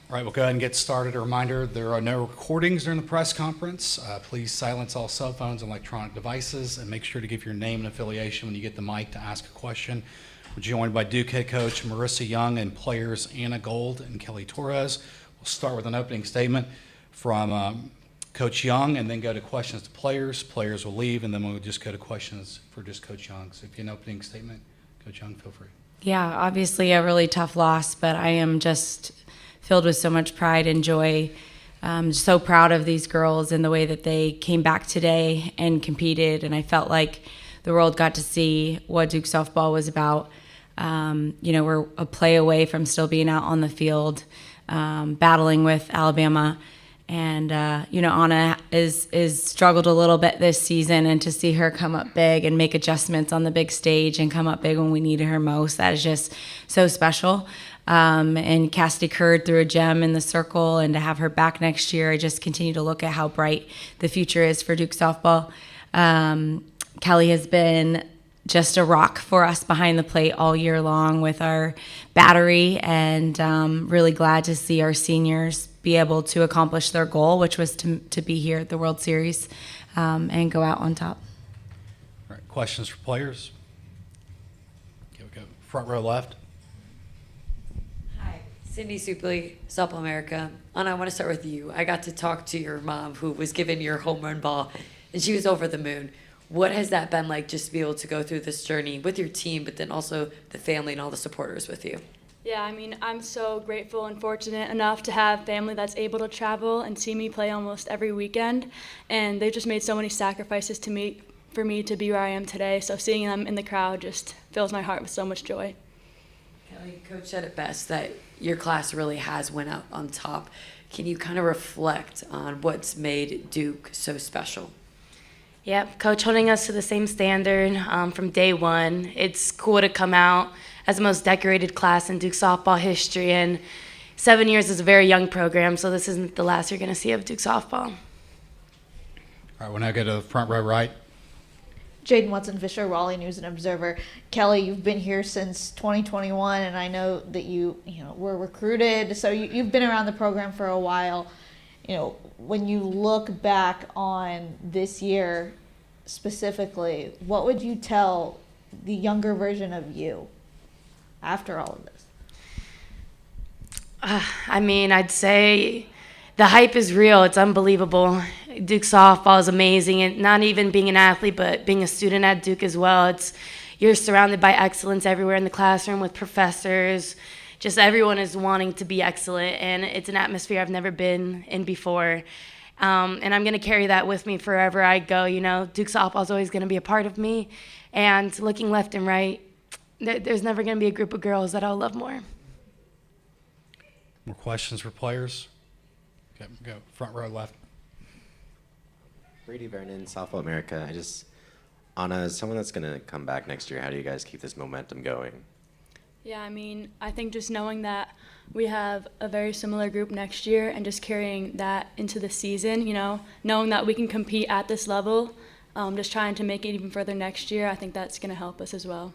All right, we'll go ahead and get started. A reminder, there are no recordings during the press conference. Please silence all cell phones and electronic devices, and make sure to give your name and affiliation when you get the mic to ask a question. We're joined by Duke head coach Marissa Young and players Anna Gold and Kelly Torres. We'll start with an opening statement from Coach Young and then go to questions to players. Players will leave, and then we'll just go to questions for just Coach Young. So if you have an opening statement, Coach Young, feel free. Yeah, obviously a really tough loss, but I am just filled with so much pride and joy. So proud of these girls and the way that they came back today and competed, and I felt like the world got to see what Duke softball was about. We're a play away from still being out on the field, battling with Alabama. And, Anna is struggled a little bit this season, and to see her come up big and make adjustments on the big stage and come up big when we needed her most, that is just so special. And Cassidy Curd threw a gem in the circle, and to have her back next year, I just continue to look at how bright the future is for Duke softball. Kelly has been just a rock for us behind the plate all year long with our battery, and really glad to see our seniors be able to accomplish their goal, which was to be here at the World Series and go out on top. All right, questions for players? Okay, we'll go front row left. Hi, Cindy Supley, Softball America. Anna, I want to start with you. I got to talk to your mom, who was given your home run ball, and she was over the moon. What has that been like, just to be able to go through this journey with your team, but then also the family and all the supporters with you? Yeah, I mean, I'm so grateful and fortunate enough to have family that's able to travel and see me play almost every weekend. And they've just made so many sacrifices for me to be where I am today. So seeing them in the crowd just fills my heart with so much joy. Kelly, Coach said it best, that your class really has went out on top. Can you kind of reflect on what's made Duke so special? Yep, Coach holding us to the same standard from day one. It's cool to come out as the most decorated class in Duke softball history, and 7 years is a very young program, so this isn't the last you're going to see of Duke softball. All right, we'll now go to the front row right. Jaden Watson-Fisher, Raleigh News and Observer. Kelly, you've been here since 2021, and I know that you were recruited, so you've been around the program for a while. When you look back on this year specifically, what would you tell the younger version of you after all of this? I'd say the hype is real. It's unbelievable. Duke softball is amazing, and not even being an athlete, but being a student at Duke as well. You're surrounded by excellence everywhere in the classroom with professors. Just everyone is wanting to be excellent, and it's an atmosphere I've never been in before. And I'm going to carry that with me forever I go. Duke softball is always going to be a part of me. And looking left and right, there's never going to be a group of girls that I'll love more. More questions for players? Okay, go front row left. Brady Vernon, Softball America. Anna, as someone that's going to come back next year, how do you guys keep this momentum going? Yeah, I mean, I think just knowing that we have a very similar group next year and just carrying that into the season, knowing that we can compete at this level, just trying to make it even further next year, I think that's going to help us as well.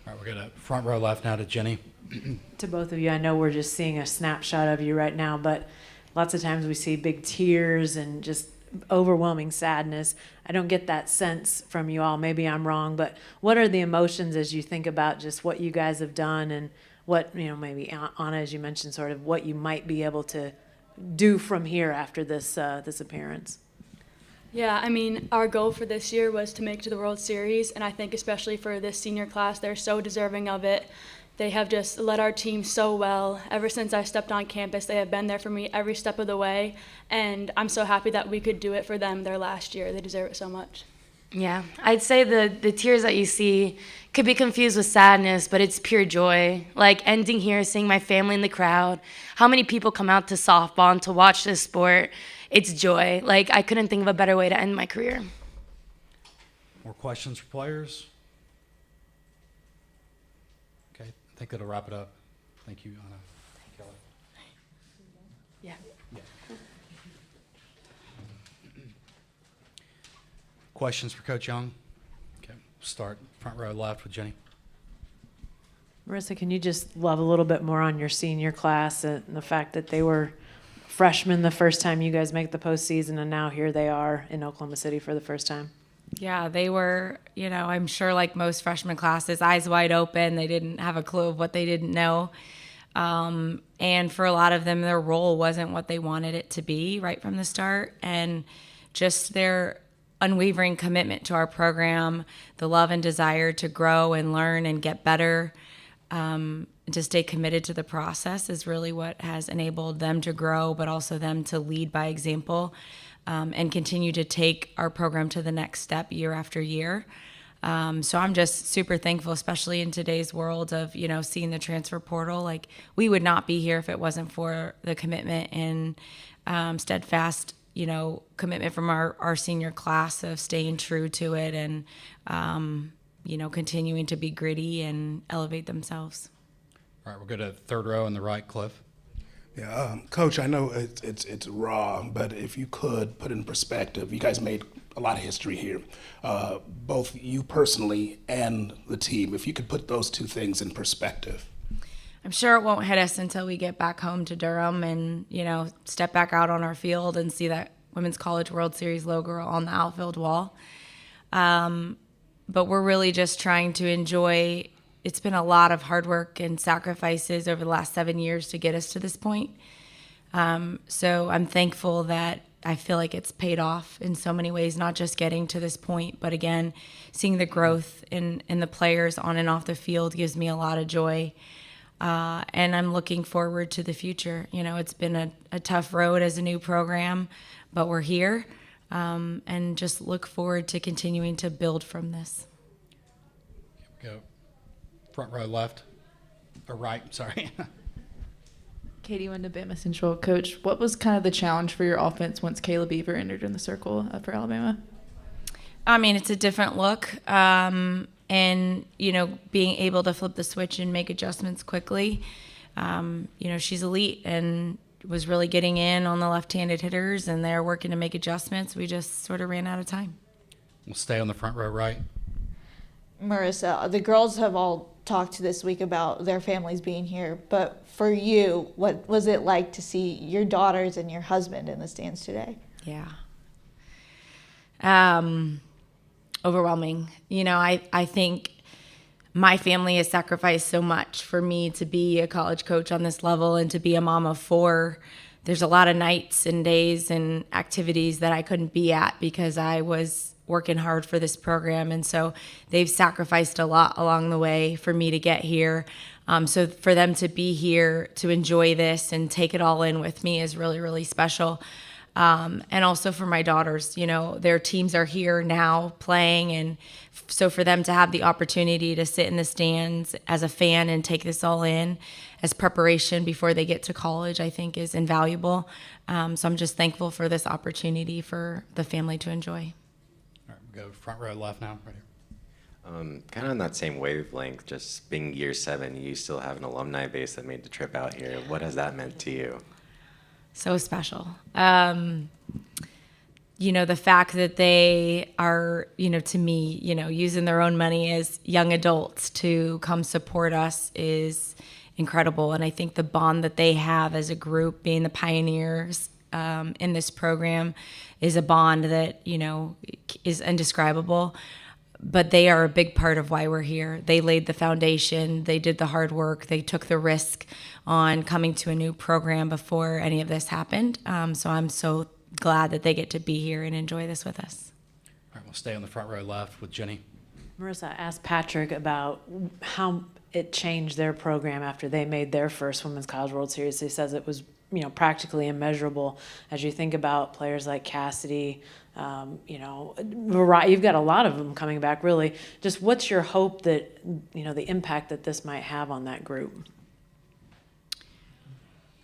All right, we're going to front row left now to Jenny. To both of you, I know we're just seeing a snapshot of you right now, but lots of times we see big tears and just overwhelming sadness. I don't get that sense from you all. Maybe I'm wrong, but what are the emotions as you think about just what you guys have done and what, maybe Anna, as you mentioned, sort of what you might be able to do from here after this appearance? Yeah, I mean, our goal for this year was to make it to the World Series, and I think especially for this senior class, they're so deserving of it. They have just led our team so well. Ever since I stepped on campus, they have been there for me every step of the way, and I'm so happy that we could do it for them their last year. They deserve it so much. Yeah, I'd say the tears that you see could be confused with sadness, but it's pure joy. Like ending here, seeing my family in the crowd, how many people come out to softball and to watch this sport, it's joy. Like I couldn't think of a better way to end my career. More questions for players? Okay, I think that'll wrap it up. Thank you, Anna. Kelly. Yeah. Questions for Coach Young? Okay, start front row left with Jenny. Marissa, can you just love a little bit more on your senior class and the fact that they were freshmen the first time you guys make the postseason, and now here they are in Oklahoma City for the first time? Yeah, they were, I'm sure like most freshman classes, eyes wide open. They didn't have a clue of what they didn't know. And for a lot of them, their role wasn't what they wanted it to be right from the start. And just their unwavering commitment to our program, the love and desire to grow and learn and get better, to stay committed to the process is really what has enabled them to grow, but also them to lead by example, and continue to take our program to the next step year after year. So I'm just super thankful, especially in today's world of, seeing the transfer portal. Like, we would not be here if it wasn't for the commitment and steadfast, commitment from our senior class of staying true to it and, continuing to be gritty and elevate themselves. All right, we'll go to third row in the right, Cliff. Yeah, Coach, I know it's raw, but if you could put it in perspective, you guys made a lot of history here, both you personally and the team. If you could put those two things in perspective. I'm sure it won't hit us until we get back home to Durham and, step back out on our field and see that Women's College World Series logo on the outfield wall. But we're really just trying to enjoy. It's been a lot of hard work and sacrifices over the last 7 years to get us to this point. So I'm thankful that I feel like it's paid off in so many ways, not just getting to this point, but again, seeing the growth in the players on and off the field gives me a lot of joy. And I'm looking forward to the future. It's been a tough road as a new program, but we're here, and just look forward to continuing to build from this. Go front row left, or right, sorry. Katie went to Bama Central. Coach, what was kind of the challenge for your offense once Kayla Beaver entered in the circle for Alabama? I mean, it's a different look. And, being able to flip the switch and make adjustments quickly. She's elite and was really getting in on the left-handed hitters, and they're working to make adjustments. We just sort of ran out of time. We'll stay on the front row right. Marissa, the girls have all talked this week about their families being here, but for you, what was it like to see your daughters and your husband in the stands today? Yeah. Overwhelming. I think my family has sacrificed so much for me to be a college coach on this level and to be a mom of 4. There's a lot of nights and days and activities that I couldn't be at because I was working hard for this program. And so they've sacrificed a lot along the way for me to get here. So for them to be here, to enjoy this and take it all in with me is really, really special. And also for my daughters, their teams are here now playing. And so for them to have the opportunity to sit in the stands as a fan and take this all in as preparation before they get to college, I think is invaluable. So I'm just thankful for this opportunity for the family to enjoy. All right, we'll go front row left now, right here. Kind of on that same wavelength, just being year 7, you still have an alumni base that made the trip out here. What has that meant to you? So special. The fact that they are, to me, using their own money as young adults to come support us is incredible. And I think the bond that they have as a group, being the pioneers in this program, is a bond that, is indescribable. But they are a big part of why we're here. They laid the foundation. They did the hard work. They took the risk on coming to a new program before any of this happened. So I'm so glad that they get to be here and enjoy this with us. All right, we'll stay on the front row left with Jenny. Marissa, asked Patrick about how it changed their program after they made their first Women's College World Series. He says it was, practically immeasurable. As you think about players like Cassidy, you've got a lot of them coming back, really. Just what's your hope that, the impact that this might have on that group?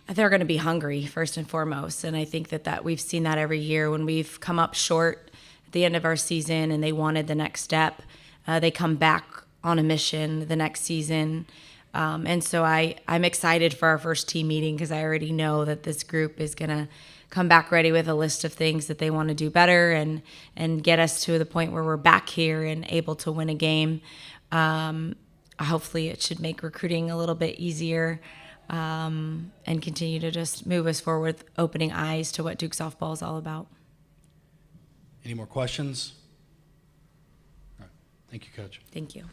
They're going to be hungry first and foremost. And I think that we've seen that every year when we've come up short at the end of our season and they wanted the next step. They come back on a mission the next season. And so I'm excited for our first team meeting because I already know that this group is going to come back ready with a list of things that they want to do better and get us to the point where we're back here and able to win a game. hopefully it should make recruiting a little bit easier, and continue to just move us forward, opening eyes to what Duke softball is all about. Any more questions? All right. Thank you, Coach. Thank you.